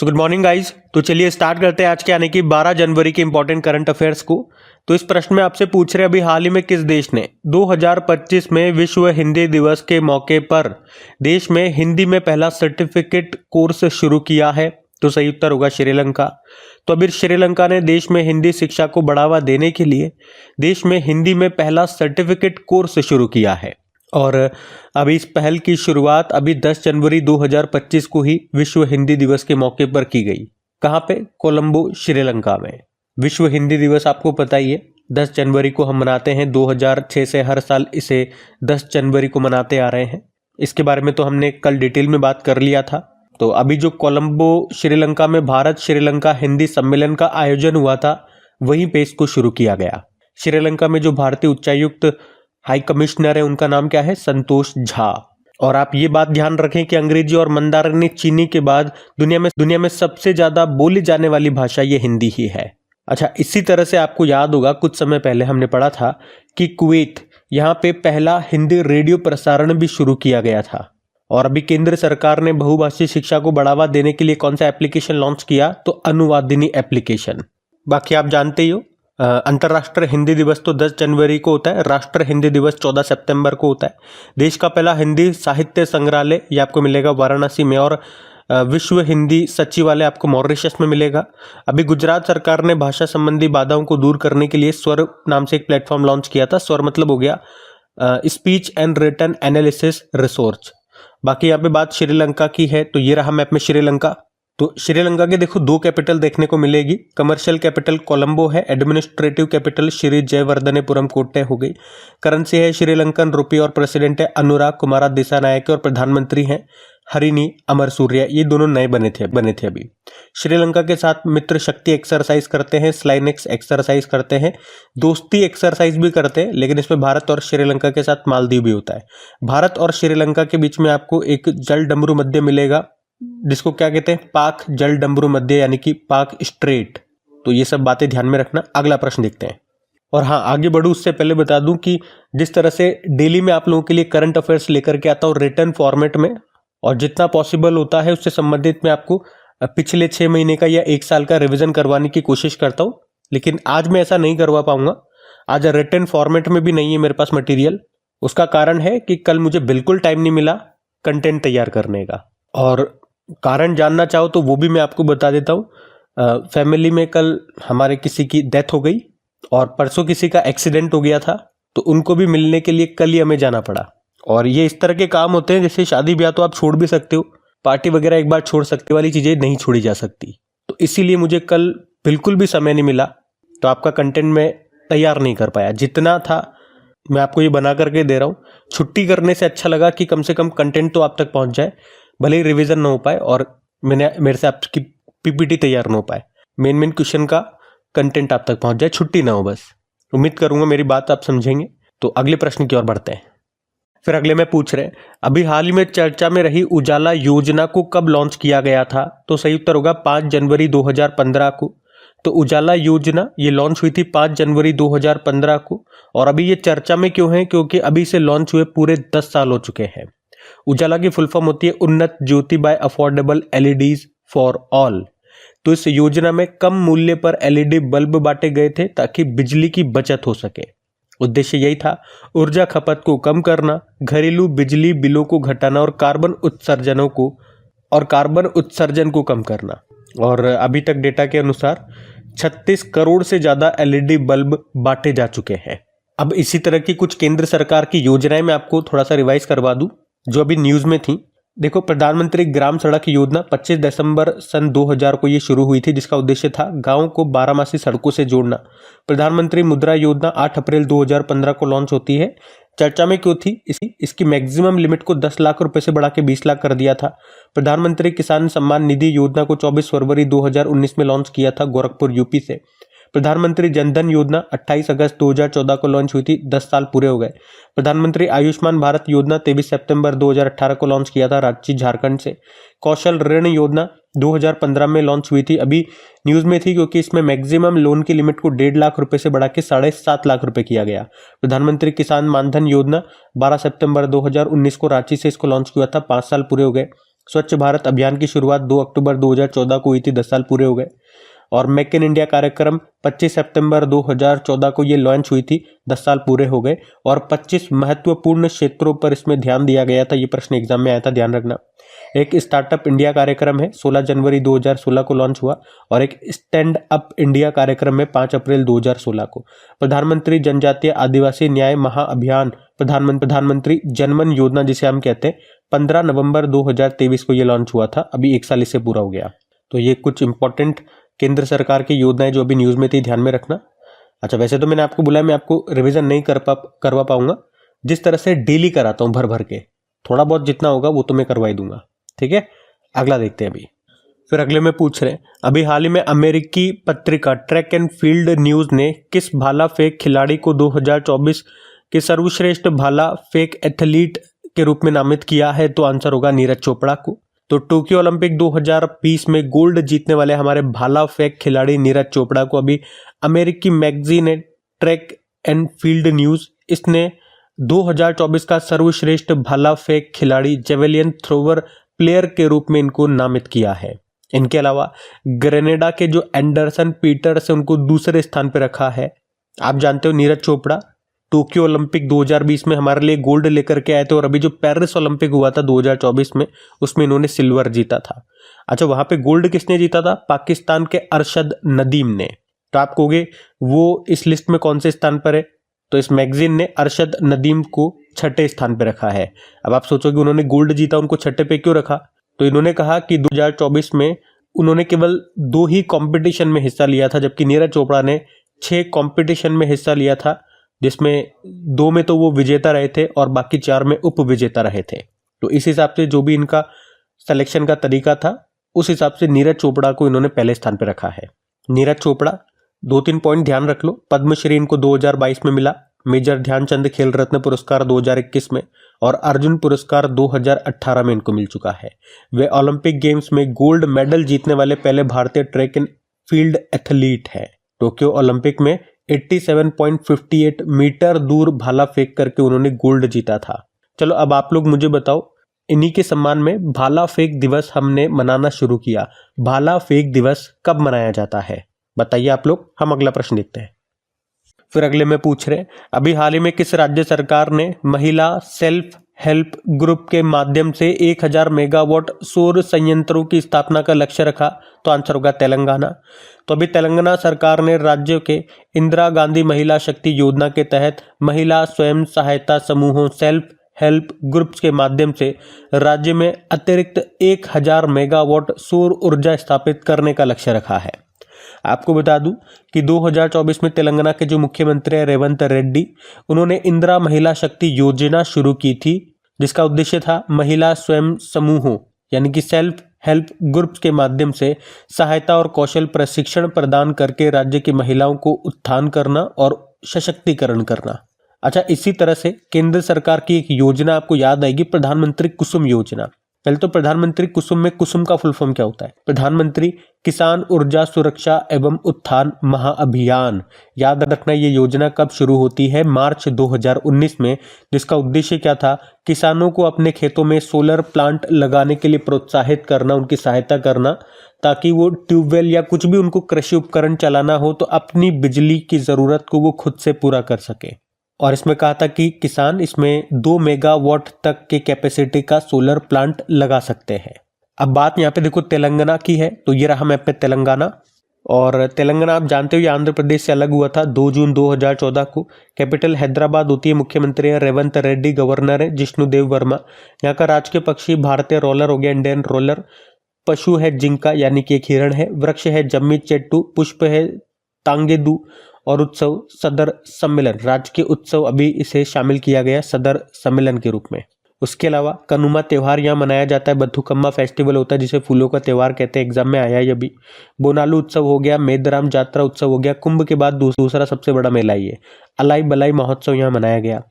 So good morning guys. तो चलिए start करते हैं आज के यानी कि 12 जनवरी के इंपॉर्टेंट करंट अफेयर्स को। तो इस प्रश्न में आपसे पूछ रहे अभी हाल ही में किस देश ने 2025 में विश्व हिंदी दिवस के मौके पर देश में हिंदी में पहला सर्टिफिकेट कोर्स शुरू किया है। तो सही उत्तर होगा श्रीलंका। तो अभी श्रीलंका ने देश में हिंदी शिक्षा को बढ़ावा देने के लिए देश में हिंदी में पहला सर्टिफिकेट कोर्स शुरू किया है और अभी इस पहल की शुरुआत अभी 10 जनवरी 2025 को ही विश्व हिंदी दिवस के मौके पर की गई। कहाँ पे? कोलंबो, श्रीलंका में। विश्व हिंदी दिवस आपको पता ही है 10 जनवरी को हम मनाते हैं। 2006 से हर साल इसे 10 जनवरी को मनाते आ रहे हैं। इसके बारे में तो हमने कल डिटेल में बात कर लिया था। तो अभी जो कोलंबो श्रीलंका में भारत श्रीलंका हिंदी सम्मेलन का आयोजन हुआ था वहीं पे इसको शुरू किया गया। श्रीलंका में जो भारतीय उच्चायुक्त हाई कमिश्नर है उनका नाम क्या है? संतोष झा। और आप ये बात ध्यान रखें कि अंग्रेजी और मंदारिनी चीनी के बाद दुनिया में सबसे ज्यादा बोली जाने वाली भाषा ये हिंदी ही है। अच्छा, इसी तरह से आपको याद होगा कुछ समय पहले हमने पढ़ा था कि कुवैत यहाँ पे पहला हिंदी रेडियो प्रसारण भी शुरू किया गया था। और अभी केंद्र सरकार ने बहुभाषी शिक्षा को बढ़ावा देने के लिए कौन सा एप्लीकेशन लॉन्च किया? तो अनुवादिनी एप्लीकेशन। बाकी आप जानते ही हो अंतर्राष्ट्रीय हिंदी दिवस तो 10 जनवरी को होता है, राष्ट्रीय हिंदी दिवस 14 सितंबर को होता है। देश का पहला हिंदी साहित्य संग्रहालय ये आपको मिलेगा वाराणसी में और विश्व हिंदी सचिवालय आपको मॉरिशस में मिलेगा। अभी गुजरात सरकार ने भाषा संबंधी बाधाओं को दूर करने के लिए स्वर नाम से एक प्लेटफॉर्म लॉन्च किया था। स्वर मतलब हो गया speech and written analysis resource. बाकी यहाँ पे बात श्रीलंका की है तो ये रहा मैप में श्रीलंका। तो श्रीलंका के देखो दो कैपिटल देखने को मिलेगी। कमर्शियल कैपिटल कोलंबो है, एडमिनिस्ट्रेटिव कैपिटल श्री जयवर्धनेपुरम कोट्टे हो गई। करेंसी है श्रीलंकन रुपी और प्रेसिडेंट है अनुराग कुमारा दिसानायके और प्रधानमंत्री हैं हरिनी अमरसूर्या। ये दोनों नए बने थे अभी। श्रीलंका के साथ मित्र शक्ति एक्सरसाइज करते हैं, स्लाइनेक्स एक्सरसाइज करते हैं, दोस्ती एक्सरसाइज भी करते हैं, लेकिन इसमें भारत और श्रीलंका के साथ मालदीव भी होता है। भारत और श्रीलंका के बीच में आपको एक जल डमरू मध्य मिलेगा जिसको क्या कहते हैं? पाक जल डमरू मध्य यानी कि पाक स्ट्रेट। तो ये सब बातें ध्यान में रखना। अगला प्रश्न देखते हैं। और हाँ, आगे बढ़ूँ उससे पहले बता दूं कि जिस तरह से डेली में आप लोगों के लिए करंट अफेयर्स लेकर के आता हूँ रिटर्न फॉर्मेट में, और जितना पॉसिबल होता है उससे संबंधित मैं आपको पिछले 6 महीने का या 1 साल का रिविजन करवाने की कोशिश करता हूँ, लेकिन आज मैं ऐसा नहीं करवा पाऊंगा। आज रिटर्न फॉर्मेट में भी नहीं है मेरे पास मटेरियल। उसका कारण है कि कल मुझे बिल्कुल टाइम नहीं मिला कंटेंट तैयार करने का। और कारण जानना चाहो तो वो भी मैं आपको बता देता हूँ। फैमिली में कल हमारे किसी की डेथ हो गई और परसों किसी का एक्सीडेंट हो गया था, तो उनको भी मिलने के लिए कल ही हमें जाना पड़ा। और ये इस तरह के काम होते हैं जैसे शादी ब्याह तो आप छोड़ भी सकते हो, पार्टी वगैरह एक बार छोड़ सकते वाली चीज़ें नहीं छोड़ी जा सकती। तो इसीलिए मुझे कल बिल्कुल भी समय नहीं मिला, तो आपका कंटेंट मैं तैयार नहीं कर पाया। जितना था मैं आपको ये बना करके दे रहा हूँ। छुट्टी करने से अच्छा लगा कि कम से कम कंटेंट तो आप तक पहुँच जाए, भले ही रिवीजन ना हो पाए और मेरे से आपकी पीपीटी तैयार ना हो पाए। मेन क्वेश्चन का कंटेंट आप तक पहुंच जाए, छुट्टी ना हो बस। उम्मीद करूंगा मेरी बात आप समझेंगे। तो अगले प्रश्न की ओर बढ़ते हैं। फिर अगले में पूछ रहे हैं अभी हाल ही में चर्चा में रही उजाला योजना को कब लॉन्च किया गया था? तो सही उत्तर होगा 5 जनवरी 2015 को। तो उजाला योजना ये लॉन्च हुई थी 5 जनवरी 2015 को। और अभी ये चर्चा में क्यों है? क्योंकि अभी से लॉन्च हुए पूरे 10 साल हो चुके हैं। उजाला की फुल फॉर्म होती है Unnat Jyoti by affordable LEDs for all. तो इस योजना में कम मूल्य पर एलईडी बल्ब बांटे गए थे ताकि बिजली की बचत हो सके। उद्देश्य यही था ऊर्जा खपत को कम करना, घरेलू बिजली बिलों को घटाना और कार्बन उत्सर्जन को कम करना। और अभी तक डेटा के अनुसार 36 करोड़ से ज्यादा एलईडी बल्ब बांटे जा चुके हैं। अब इसी तरह की कुछ केंद्र सरकार की योजनाएं मैं आपको थोड़ा सा रिवाइज करवा दूं जो अभी न्यूज में थी। देखो, प्रधानमंत्री ग्राम सड़क योजना 25 दिसंबर सन 2000 को ये शुरू हुई थी, जिसका उद्देश्य था गांव को 12मासी सड़कों से जोड़ना। प्रधानमंत्री मुद्रा योजना 8 अप्रैल 2015 को लॉन्च होती है। चर्चा में क्यों थी? इसकी मैक्सिमम लिमिट को 10 लाख रुपए से बढ़ा के 20 लाख कर दिया था। प्रधानमंत्री किसान सम्मान निधि योजना को 24 फरवरी 2019 में लॉन्च किया था गोरखपुर यूपी से। प्रधानमंत्री जनधन योजना 28 अगस्त 2014 को लॉन्च हुई थी, 10 साल पूरे हो गए। प्रधानमंत्री आयुष्मान भारत योजना 23 सितंबर 2018 को लॉन्च किया था रांची झारखंड से। कौशल ऋण योजना 2015 में लॉन्च हुई थी, अभी न्यूज में थी क्योंकि इसमें मैक्सिमम लोन की लिमिट को 1.5 लाख रुपए से बढ़ा के 7.5 लाख रुपए किया गया। प्रधानमंत्री किसान मानधन योजना 12 सितंबर 2019 को रांची से इसको लॉन्च किया था, 5 साल पूरे हो गए। स्वच्छ भारत अभियान की शुरुआत 2 अक्टूबर 2014 को हुई थी, 10 साल पूरे हो गए। और मेक इन इंडिया कार्यक्रम 25 सितंबर 2014 को ये लॉन्च हुई थी, 10 साल पूरे हो गए। और 25 महत्वपूर्ण क्षेत्रों पर इसमें ध्यान दिया गया था, ये प्रश्न एग्जाम में आया था, ध्यान रखना। एक स्टार्टअप इंडिया कार्यक्रम है, 16 जनवरी 2016 को लॉन्च हुआ। और एक स्टैंड अप इंडिया कार्यक्रम है, 5 अप्रैल 2016 को। प्रधानमंत्री जनजातीय आदिवासी न्याय महाअभियान, प्रधानमंत्री जनमन योजना जिसे हम कहते हैं, 15 नवंबर 2023 को ये लॉन्च हुआ था, अभी 1 साल इससे पूरा हो गया। तो ये कुछ इंपॉर्टेंट केंद्र सरकार की योजनाएं जो अभी न्यूज में थी, ध्यान में रखना। अच्छा, वैसे तो मैंने आपको बोला मैं आपको रिवीजन नहीं करवा पाऊंगा, जिस तरह से डेली कराता हूं भर भर के, थोड़ा बहुत जितना होगा वो तो मैं करवाई दूंगा, ठीक है। अगला देखते हैं अभी। फिर अगले में पूछ रहे हैं, अभी हाल ही में अमेरिकी पत्रिका ट्रैक एंड फील्ड न्यूज ने किस भाला फेंक खिलाड़ी को 2024 के सर्वश्रेष्ठ भाला फेंक एथलीट के रूप में नामित किया है? तो आंसर होगा नीरज चोपड़ा को। तो टोक्यो ओलंपिक 2020 में गोल्ड जीतने वाले हमारे भाला फेंक खिलाड़ी नीरज चोपड़ा को अभी अमेरिकी मैगजीन है ट्रैक एंड फील्ड न्यूज, इसने 2024 का सर्वश्रेष्ठ भाला फेंक खिलाड़ी जेवेलियन थ्रोवर प्लेयर के रूप में इनको नामित किया है। इनके अलावा ग्रेनेडा के जो एंडरसन पीटर्स है उनको दूसरे स्थान पर रखा है। आप जानते हो नीरज चोपड़ा टोक्यो ओलंपिक 2020 में हमारे लिए गोल्ड लेकर के आए थे, और अभी जो पेरिस ओलंपिक हुआ था 2024 में, उसमें इन्होंने सिल्वर जीता था। अच्छा, वहां पे गोल्ड किसने जीता था? पाकिस्तान के अरशद नदीम ने। तो आप कहोगे वो इस लिस्ट में कौन से स्थान पर है? तो इस मैगजीन ने अरशद नदीम को 6ठे स्थान पर रखा है। अब आप सोचोगे उन्होंने गोल्ड जीता, उनको 6ठे पे क्यों रखा? तो इन्होंने कहा कि 2024 में उन्होंने केवल 2 ही कॉम्पिटिशन में हिस्सा लिया था, जबकि नीरज चोपड़ा ने 6 कॉम्पिटिशन में हिस्सा लिया था, जिसमें 2 में तो वो विजेता रहे थे और बाकी 4 में उप विजेता रहे थे। तो इस हिसाब से जो भी इनका सिलेक्शन का तरीका था, उस हिसाब से नीरज चोपड़ा को इन्होंने पहले स्थान पर रखा है। नीरज चोपड़ा 2-3 पॉइंट ध्यान रख लो। पद्मश्री इनको 2022 में मिला, मेजर ध्यानचंद खेल रत्न पुरस्कार 2021 में, और अर्जुन पुरस्कार 2018 में इनको मिल चुका है। वे ओलंपिक गेम्स में गोल्ड मेडल जीतने वाले पहले भारतीय ट्रैक एंड फील्ड एथलीट है। टोक्यो ओलंपिक में 87.58 मीटर दूर भाला फेंक करके उन्होंने गोल्ड जीता था। चलो अब आप लोग मुझे बताओ, इन्हीं के सम्मान में भाला फेंक दिवस हमने मनाना शुरू किया। भाला फेंक दिवस कब मनाया जाता है बताइए आप लोग। हम अगला प्रश्न देखते हैं। फिर अगले में पूछ रहे हैं, अभी हाल ही में किस राज्य सरकार ने महिला सेल्फ हेल्प ग्रुप के माध्यम से 1000 मेगावाट सौर संयंत्रों की स्थापना का लक्ष्य रखा? तो आंसर होगा तेलंगाना। तो अभी तेलंगाना सरकार ने राज्य के इंदिरा गांधी महिला शक्ति योजना के तहत महिला स्वयं सहायता समूहों सेल्फ हेल्प ग्रुप्स के माध्यम से राज्य में अतिरिक्त 1000 मेगावाट सौर ऊर्जा स्थापित करने का लक्ष्य रखा है। आपको बता दूं कि 2024 में तेलंगाना के जो मुख्यमंत्री हैं रेवंत रेड्डी, उन्होंने इंदिरा महिला शक्ति योजना शुरू की थी, जिसका उद्देश्य था महिला स्वयं समूहों यानी कि सेल्फ हेल्प ग्रुप्स के माध्यम से सहायता और कौशल प्रशिक्षण प्रदान करके राज्य की महिलाओं को उत्थान करना और सशक्तिकरण करना। अच्छा, इसी तरह से केंद्र सरकार की एक योजना आपको याद आएगी, प्रधानमंत्री कुसुम योजना। पहले तो प्रधानमंत्री कुसुम में कुसुम का फुल फॉर्म क्या होता है? प्रधानमंत्री किसान ऊर्जा सुरक्षा एवं उत्थान महाअभियान। याद रखना ये योजना कब शुरू होती है? मार्च 2019 में, जिसका उद्देश्य क्या था? किसानों को अपने खेतों में सोलर प्लांट लगाने के लिए प्रोत्साहित करना, उनकी सहायता करना, ताकि वो ट्यूबवेल या कुछ भी उनको कृषि उपकरण चलाना हो तो अपनी बिजली की जरूरत को वो खुद से पूरा कर सके। और इसमें कहा था कि किसान इसमें 2 मेगावाट तक के कैपेसिटी का सोलर प्लांट लगा सकते हैं। अब बात यहाँ पे देखो तेलंगाना की है, तो ये रहा मैप पे तेलंगाना। और तेलंगाना आप जानते हो ये आंध्र प्रदेश से अलग हुआ था 2 जून 2014 को। कैपिटल हैदराबाद होती है, मुख्यमंत्री है रेवंत रेड्डी, गवर्नर है जिष्णुदेव वर्मा। यहाँ का राजकीय पक्षी भारतीय रोलर हो गया, इंडियन रोलर। पशु है जिंका यानी कि एक हिरण है। वृक्ष है जम्मी चेट्टू। पुष्प है तांगेदू। और उत्सव सदर सम्मेलन, राजकीय उत्सव अभी इसे शामिल किया गया सदर सम्मेलन के रूप में। उसके अलावा कनुमा त्यौहार यहाँ मनाया जाता है। बथुकम्मा फेस्टिवल होता है जिसे फूलों का त्यौहार कहते हैं, एग्जाम में आया है अभी। बोनालू उत्सव हो गया, मेदराम जात्रा उत्सव हो गया। कुंभ के बाद दूसरा सबसे बड़ा मेला ये अलाई बलाई महोत्सव यहाँ मनाया गया।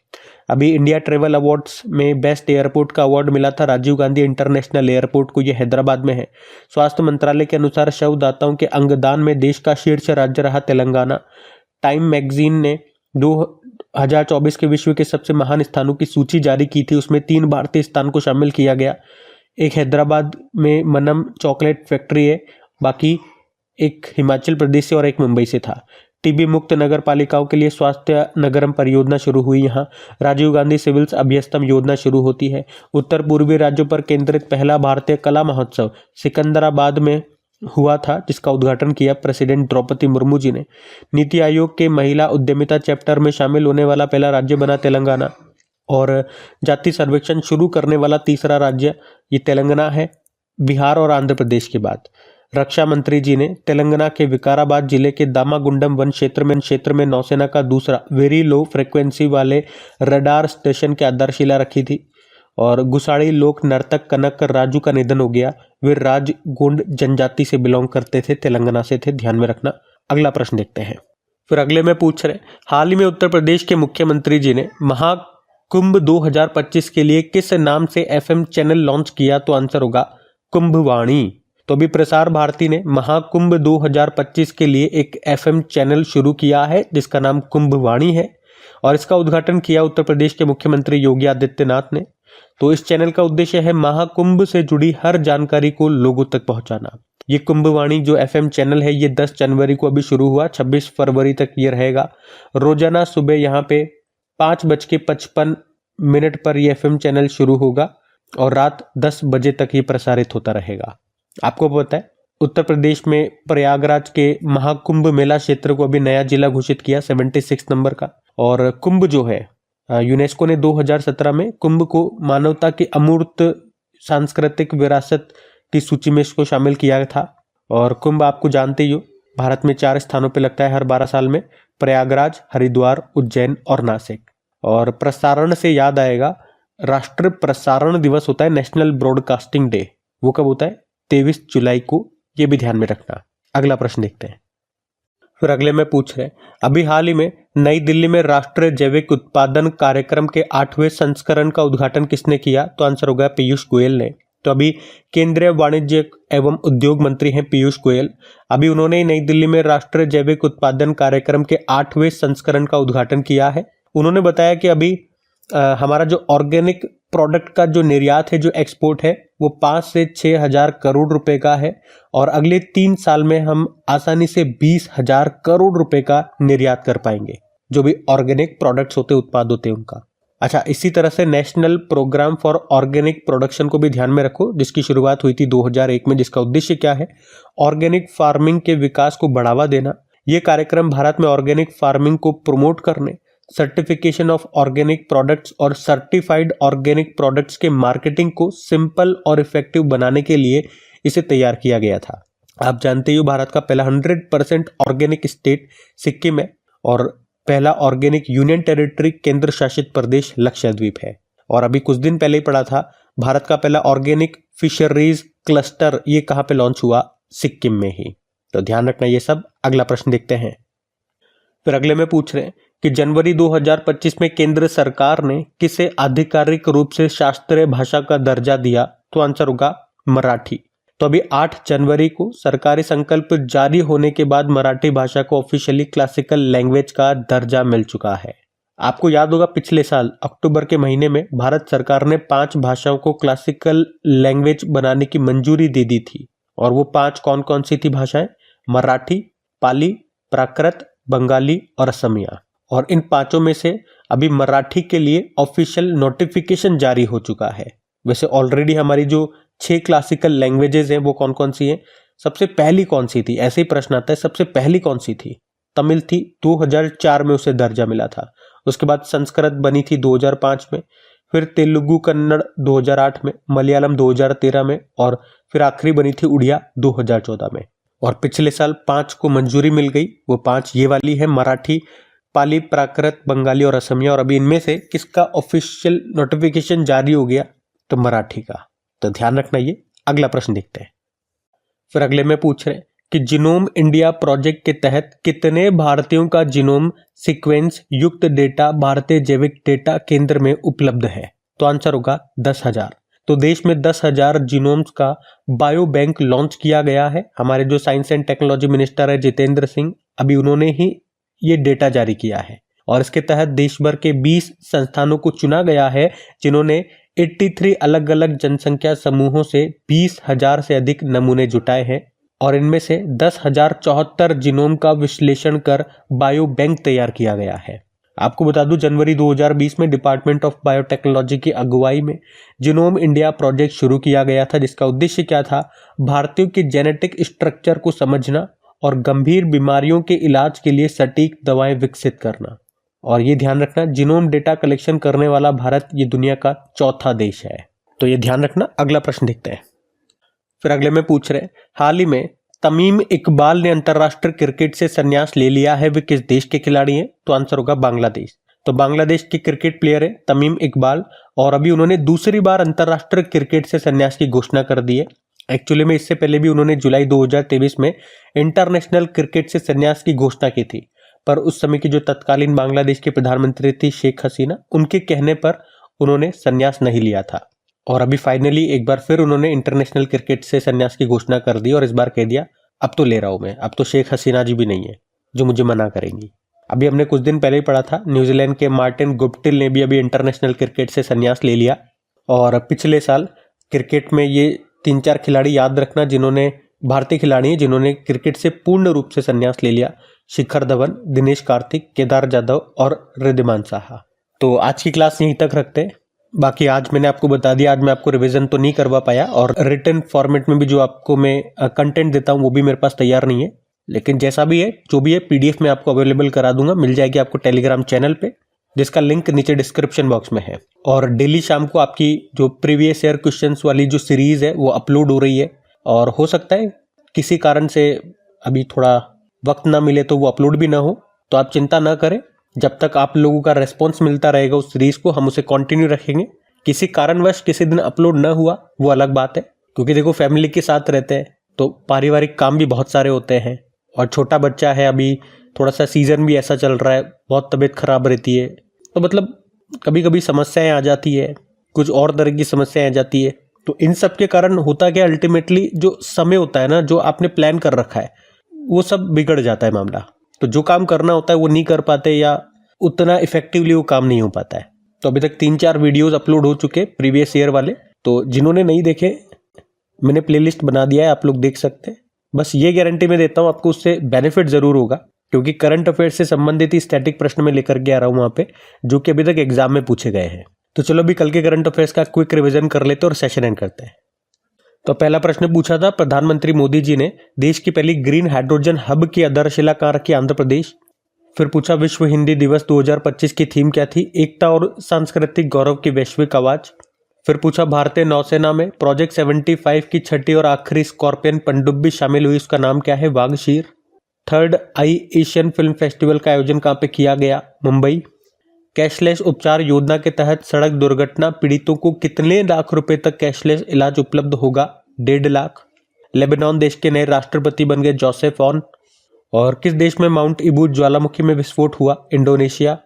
अभी इंडिया ट्रेवल अवार्ड्स में बेस्ट एयरपोर्ट का अवार्ड मिला था राजीव गांधी इंटरनेशनल एयरपोर्ट को, ये हैदराबाद में है। स्वास्थ्य मंत्रालय के अनुसार शवदाताओं के अंगदान में देश का शीर्ष राज्य रहा तेलंगाना। टाइम मैगजीन ने 2024 के विश्व के सबसे महान स्थानों की सूची जारी की थी, उसमें 3 भारतीय स्थान को शामिल किया गया। एक हैदराबाद में मनम चॉकलेट फैक्ट्री है, बाकी एक हिमाचल प्रदेश से और एक मुंबई से था। टीबी मुक्त नगर पालिकाओं के लिए स्वास्थ्य नगरम परियोजना शुरू हुई। यहाँ राजीव गांधी सिविल्स अभ्यस्तम योजना शुरू होती है। उत्तर पूर्वी राज्यों पर केंद्रित पहला भारतीय कला महोत्सव सिकंदराबाद में हुआ था, जिसका उद्घाटन किया प्रेसिडेंट द्रौपदी मुर्मू जी ने। नीति आयोग के महिला उद्यमिता चैप्टर में शामिल होने वाला पहला राज्य बना तेलंगाना, और जाति सर्वेक्षण शुरू करने वाला तीसरा राज्य ये तेलंगाना है, बिहार और आंध्र प्रदेश के बाद। रक्षा मंत्री जी ने तेलंगाना के विकाराबाद जिले के दामागुंडम वन क्षेत्र में नौसेना का दूसरा वेरी लो फ्रिक्वेंसी वाले रडार स्टेशन की आधारशिला रखी थी। और गुसाड़ी लोक नर्तक कनक राजू का निधन हो गया। वे राजगोंड जनजाति से बिलोंग करते थे, तेलंगाना से थे, ध्यान में रखना। अगला प्रश्न देखते हैं। फिर अगले में पूछ रहे, हाल ही में उत्तर प्रदेश के मुख्यमंत्री जी ने महाकुंभ 2025 के लिए किस नाम से FM चैनल लॉन्च किया? तो आंसर होगा कुंभवाणी। तो अभी प्रसार भारती ने महाकुंभ 2025 के लिए एक FM चैनल शुरू किया है जिसका नाम कुंभवाणी है, और इसका उद्घाटन किया उत्तर प्रदेश के मुख्यमंत्री योगी आदित्यनाथ ने। तो इस चैनल का उद्देश्य है महाकुंभ से जुड़ी हर जानकारी को लोगों तक पहुंचाना। ये कुंभवाणी जो FM चैनल है ये 10 जनवरी को अभी शुरू हुआ, 26 फरवरी तक ये रहेगा। रोजाना सुबह यहाँ पे 5:55 पर ये FM चैनल शुरू होगा और रात 10 बजे तक ये प्रसारित होता रहेगा। आपको पता है उत्तर प्रदेश में प्रयागराज के महाकुंभ मेला क्षेत्र को अभी नया जिला घोषित किया 76 नंबर का। और कुंभ जो है यूनेस्को ने 2017 में कुंभ को मानवता की अमूर्त सांस्कृतिक विरासत की सूची में इसको शामिल किया था। और कुंभ आपको जानते ही हो भारत में 4 स्थानों पे लगता है हर 12 साल में, प्रयागराज, हरिद्वार, उज्जैन और नासिक। और प्रसारण से याद आएगा, राष्ट्रीय प्रसारण दिवस होता है, नेशनल ब्रॉडकास्टिंग डे, वो कब होता है? 23 जुलाई को, ये भी ध्यान में रखना। अगला प्रश्न देखते हैं। फिर अगले में पूछ रहे, अभी हाल ही में नई दिल्ली में राष्ट्रीय जैविक उत्पादन कार्यक्रम के 8वें संस्करण का उद्घाटन किसने किया? तो आंसर होगा पीयूष गोयल ने। तो अभी केंद्रीय वाणिज्य एवं उद्योग मंत्री हैं पीयूष गोयल। अभी उन्होंने नई दिल्ली में राष्ट्रीय जैविक उत्पादन कार्यक्रम के 8वें संस्करण का उद्घाटन किया है। उन्होंने बताया कि अभी हमारा जो ऑर्गेनिक प्रोडक्ट का जो निर्यात है, जो एक्सपोर्ट है, वो 5 से 6 हजार करोड़ रुपए का है, और अगले 3 साल में हम आसानी से 20,000 करोड़ रुपए का निर्यात कर पाएंगे, जो भी ऑर्गेनिक प्रोडक्ट्स होते, उत्पाद होते उनका। अच्छा, इसी तरह से national programme for organic production को भी ध्यान में रखो, जिसकी शुरुआत हुई थी 2001 में, जिसका उद्देश्य क्या है? ऑर्गेनिक फार्मिंग के विकास को बढ़ावा देना। ये कार्यक्रम भारत में ऑर्गेनिक फार्मिंग को प्रमोट करने, सर्टिफिकेशन ऑफ ऑर्गेनिक प्रोडक्ट्स और सर्टिफाइड ऑर्गेनिक प्रोडक्ट्स के मार्केटिंग को सिंपल और इफेक्टिव बनाने के लिए इसे तैयार किया गया था। आप जानते हो भारत का पहला 100% ऑर्गेनिक स्टेट सिक्किम है, और पहला ऑर्गेनिक यूनियन टेरिटरी केंद्र शासित प्रदेश लक्षद्वीप है। और अभी कुछ दिन पहले ही पढ़ा था, भारत का पहला ऑर्गेनिक फिशरीज क्लस्टर ये कहाँ पे लॉन्च हुआ? सिक्किम में ही। तो ध्यान रखना ये सब। अगला प्रश्न देखते हैं। फिर अगले में पूछ रहे हैं कि जनवरी 2025 में केंद्र सरकार ने किसे आधिकारिक रूप से शास्त्रीय भाषा का दर्जा दिया? तो आंसर होगा मराठी। तो अभी 8 जनवरी को सरकारी संकल्प जारी होने के बाद मराठी भाषा को ऑफिशियली क्लासिकल लैंग्वेज का दर्जा मिल चुका है। आपको याद होगा पिछले साल अक्टूबर के महीने में भारत सरकार ने 5 भाषाओं को क्लासिकल लैंग्वेज बनाने की मंजूरी दे दी थी, और वो 5 कौन कौन सी थी भाषाएं? मराठी, पाली, प्राकृत, बंगाली और असमिया। और इन 5 में से अभी मराठी के लिए ऑफिशियल नोटिफिकेशन जारी हो चुका है। वैसे ऑलरेडी हमारी जो 6 क्लासिकल लैंग्वेजेस हैं वो कौन कौन सी हैं? सबसे पहली कौन सी थी? ऐसे ही प्रश्न आता है, सबसे पहली कौन सी थी? तमिल थी, 2004 में उसे दर्जा मिला था। उसके बाद संस्कृत बनी थी 2005 में, फिर तेलुगु कन्नड़ 2008 में, मलयालम 2013 में, और फिर आखिरी बनी थी उड़िया 2014 में। और पिछले साल 5 को मंजूरी मिल गई। वो 5 ये वाली है, मराठी, पाली, प्राकृत, बंगाली और असमिया। और अभी इनमें से किसका ऑफिशियल नोटिफिकेशन जारी हो गया? तो मराठी का। तो ध्यान रखना ये। अगला प्रश्न देखते हैं। फिर अगले में पूछ रहे हैं कि जीनोम इंडिया प्रोजेक्ट के तहत कितने भारतीयों का जीनोम सीक्वेंस युक्त डेटा भारतीय जैविक डेटा केंद्र में उपलब्ध है? तो आंसर होगा 10,000। तो देश में 10,000 जीनोम्स का बायो बैंक लॉन्च किया गया है। हमारे जो साइंस एंड टेक्नोलॉजी मिनिस्टर है जितेंद्र सिंह, अभी उन्होंने ही ये डेटा जारी किया है। और इसके तहत देश भर के 20 संस्थानों को चुना गया है जिन्होंने 83 अलग अलग जनसंख्या समूहों से 20,000 से अधिक नमूने जुटाए हैं और इनमें से 10,074 जीनोम का विश्लेषण कर बायो बैंक तैयार किया गया है। आपको बता दूं, जनवरी 2020 में डिपार्टमेंट ऑफ बायोटेक्नोलॉजी की अगुवाई में जीनोम इंडिया प्रोजेक्ट शुरू किया गया था, जिसका उद्देश्य क्या था? भारतीयों के जेनेटिक स्ट्रक्चर को समझना और गंभीर बीमारियों के इलाज के लिए सटीक दवाएं विकसित करना। और ये ध्यान रखना, जीनोम डेटा कलेक्शन करने वाला भारत ये दुनिया का चौथा देश है, तो ये ध्यान रखना। अगला प्रश्न देखते हैं। फिर अगले में पूछ रहे, हाल ही में तमीम इकबाल ने अंतर्राष्ट्रीय क्रिकेट से संन्यास ले लिया है, वे किस देश के खिलाड़ी हैं? तो आंसर होगा बांग्लादेश। तो बांग्लादेश के क्रिकेट प्लेयर है तमीम इकबाल, और अभी उन्होंने दूसरी बार अंतर्राष्ट्रीय क्रिकेट से संन्यास की घोषणा कर दी है। एक्चुअली में इससे पहले भी उन्होंने जुलाई 2023 में इंटरनेशनल क्रिकेट से संन्यास की घोषणा की थी, पर उस समय की जो तत्कालीन बांग्लादेश की प्रधानमंत्री थी शेख हसीना, उनके कहने पर उन्होंने संन्यास नहीं लिया था। और अभी फाइनली एक बार फिर उन्होंने इंटरनेशनल क्रिकेट से संन्यास की घोषणा कर दी और इस बार कह दिया अब तो ले रहा हूं मैं, अब तो शेख हसीना जी भी नहीं है जो मुझे मना करेंगी। अभी हमने कुछ दिन पहले ही पढ़ा था, न्यूजीलैंड के मार्टिन गुप्टिल ने भी अभी इंटरनेशनल क्रिकेट से संन्यास ले लिया। और पिछले साल क्रिकेट में ये 3-4 खिलाड़ी याद रखना जिन्होंने, भारतीय खिलाड़ी हैं जिन्होंने क्रिकेट से पूर्ण रूप से संन्यास ले लिया: शिखर धवन, दिनेश कार्तिक, केदार जाधव और रिद्धिमान साहा। तो आज की क्लास यहीं तक रखते हैं। बाकी आज मैंने आपको बता दिया, आज मैं आपको रिवीजन तो नहीं करवा पाया और रिटन फॉर्मेट में भी जो आपको मैं कंटेंट देता हूँ वो भी मेरे पास तैयार नहीं है, लेकिन जैसा भी है जो भी है पीडीएफ में आपको अवेलेबल करा दूंगा, मिल जाएगी आपको टेलीग्राम चैनल पे, जिसका लिंक नीचे डिस्क्रिप्शन बॉक्स में है। और डेली शाम को आपकी जो प्रीवियस ईयर क्वेश्चंस वाली जो सीरीज है वो अपलोड हो रही है, और हो सकता है किसी कारण से अभी थोड़ा वक्त ना मिले तो वो अपलोड भी ना हो, तो आप चिंता ना करें, जब तक आप लोगों का रेस्पॉन्स मिलता रहेगा उस सीरीज को हम उसे कंटिन्यू रखेंगे। किसी कारणवश किसी दिन अपलोड ना हुआ वो अलग बात है, क्योंकि देखो फैमिली के साथ रहते हैं तो पारिवारिक काम भी बहुत सारे होते हैं, और छोटा बच्चा है, अभी थोड़ा सा सीजन भी ऐसा चल रहा है, बहुत तबीयत खराब रहती है, तो मतलब कभी कभी समस्याएं आ जाती है, कुछ और तरह की समस्याएं आ जाती है। तो इन सब के कारण होता क्या, अल्टीमेटली जो समय होता है ना, जो आपने प्लान कर रखा है वो सब बिगड़ जाता है मामला। तो जो काम करना होता है वो नहीं कर पाते, या उतना इफेक्टिवली वो काम नहीं हो पाता है। तो अभी तक 3-4 वीडियोस अपलोड हो चुके प्रीवियस ईयर वाले, तो जिन्होंने नहीं देखे मैंने प्लेलिस्ट बना दिया है, आप लोग देख सकते हैं। बस ये गारंटी मैं देता हूँ आपको उससे बेनिफिट जरूर होगा, क्योंकि करंट अफेयर से संबंधित ही स्टैटिक प्रश्न में लेकर के आ रहा हूँ वहाँ पे, जो कि अभी तक एग्जाम में पूछे गए हैं। तो चलो अभी कल के करंट अफेयर्स का क्विक रिविजन कर लेते हैं और सेशन एंड करते हैं। तो पहला प्रश्न पूछा था, प्रधानमंत्री मोदी जी ने देश की पहली ग्रीन हाइड्रोजन हब की आधारशिला कहाँ रखी? आंध्र प्रदेश। फिर पूछा, विश्व हिंदी दिवस 2025 की थीम क्या थी? एकता और सांस्कृतिक गौरव की वैश्विक आवाज। फिर पूछा, भारतीय नौसेना में प्रोजेक्ट 75 की छठी और आखिरी स्कॉर्पियन पनडुब्बी शामिल हुई, उसका नाम क्या है? वागशीर। थर्ड आई एशियन फिल्म फेस्टिवल का आयोजन कहाँ पे किया गया? मुंबई। कैशलेस उपचार योजना के तहत सड़क दुर्घटना पीड़ितों को कितने लाख रुपए तक कैशलेस इलाज उपलब्ध होगा? 1.5 लाख। लेबनान देश के नए राष्ट्रपति बन गए जोसेफ ऑन। और किस देश में माउंट इबू ज्वालामुखी में विस्फोट हुआ? इंडोनेशिया।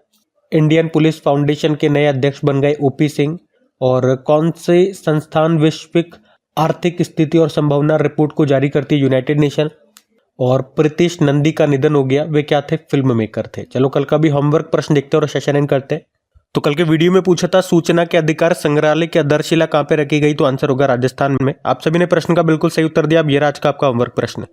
इंडियन पुलिस फाउंडेशन के नए अध्यक्ष बन गए ओपी सिंह। और कौन से संस्थान वैश्विक आर्थिक स्थिति और संभावना रिपोर्ट को जारी करती है? United nation. और प्रीतिश नंदी का निधन हो गया, वे क्या थे? फिल्म मेकर थे। चलो कल का भी होमवर्क प्रश्न देखते हैं और सेशन एंड करते हैं। तो कल के वीडियो में पूछा था, सूचना के अधिकार संग्रहालय की आधारशिला कहाँ पे रखी गई? तो आंसर होगा राजस्थान में। आप सभी ने प्रश्न का बिल्कुल सही उत्तर दिया। अब ये आज का आपका होमवर्क प्रश्न।